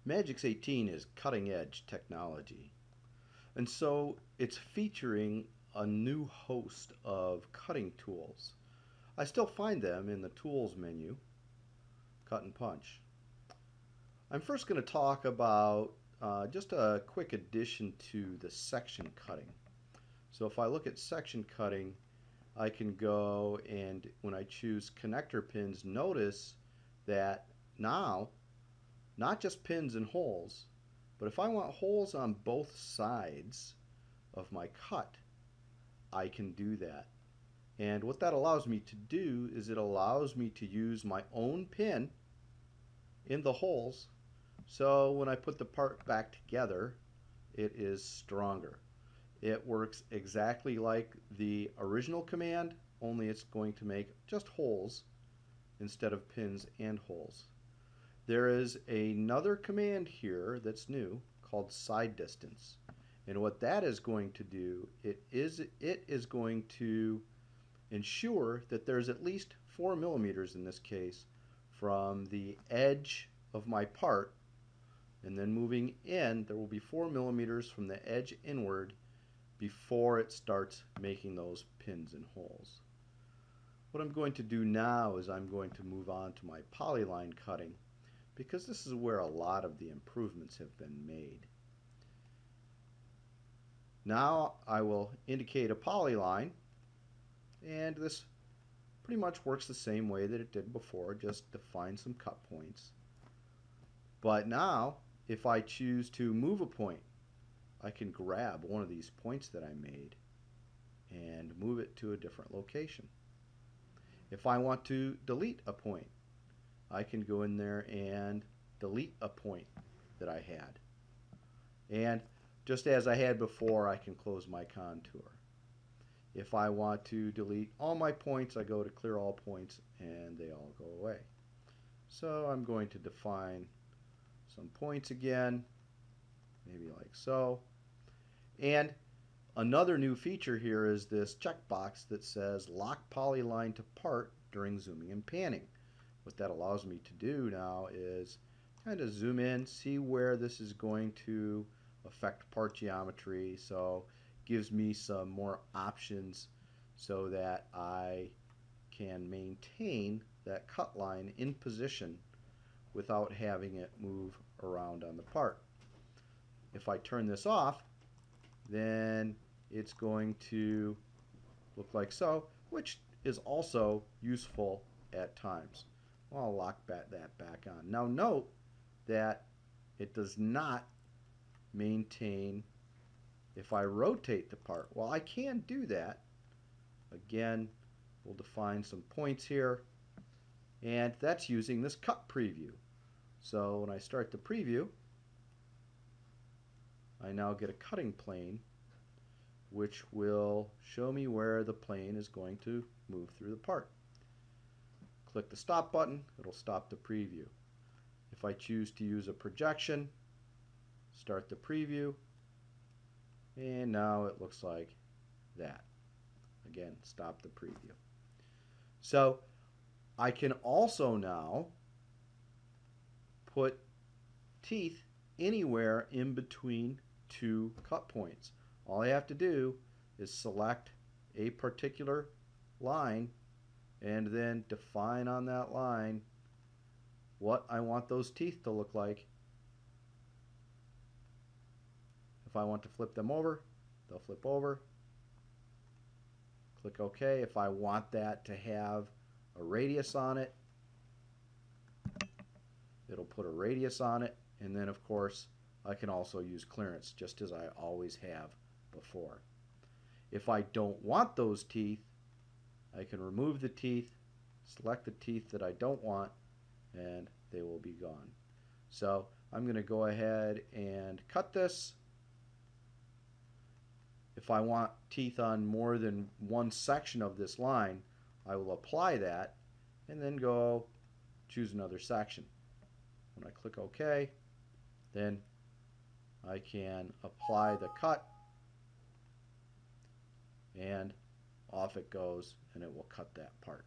Magics18 is cutting edge technology, and so it's featuring a new host of cutting tools. I still find them in the tools menu, cut and punch. I'm first going to talk about just a quick addition to the section cutting. So if I look at section cutting, I can go and when I choose connector pins, notice that now not just pins and holes, but if I want holes on both sides of my cut, I can do that. And what that allows me to do is it allows me to use my own pin in the holes, so when I put the part back together, it is stronger. It works exactly like the original command, only it's going to make just holes instead of pins and holes. There is another command here that's new called side distance. And what that is going to do, it is going to ensure that there's at least 4 millimeters in this case from the edge of my part, and then moving in there will be 4 millimeters from the edge inward before it starts making those pins and holes. What I'm going to do now is I'm going to move on to my polyline cutting, because this is where a lot of the improvements have been made. Now I will indicate a polyline, and this pretty much works the same way that it did before, just define some cut points. But now if I choose to move a point, I can grab one of these points that I made and move it to a different location. If I want to delete a point, I can go in there and delete a point that I had. And just as I had before, I can close my contour. If I want to delete all my points, I go to clear all points and they all go away. So I'm going to define some points again, maybe like so. And another new feature here is this checkbox that says lock polyline to part during zooming and panning. What that allows me to do now is kind of zoom in, see where this is going to affect part geometry, so gives me some more options so that I can maintain that cut line in position without having it move around on the part. If I turn this off, then it's going to look like so, which is also useful at times. Well, I'll lock that back on. Now note that it does not maintain if I rotate the part. Well, I can do that. Again, we'll define some points here, and that's using this cut preview. So when I start the preview, I now get a cutting plane which will show me where the plane is going to move through the part. Click the stop button, it'll stop the preview. If I choose to use a projection, start the preview, and now it looks like that. Again, stop the preview. So I can also now put teeth anywhere in between two cut points. All I have to do is select a particular line and then define on that line what I want those teeth to look like. If I want to flip them over, they'll flip over. Click OK. If I want that to have a radius on it, it'll put a radius on it. And then of course I can also use clearance, just as I always have before. If I don't want those teeth, I can remove the teeth, select the teeth that I don't want, and they will be gone. So I'm going to go ahead and cut this. If I want teeth on more than one section of this line, I will apply that and then go choose another section. When I click OK, then I can apply the cut, and off it goes, and it will cut that part.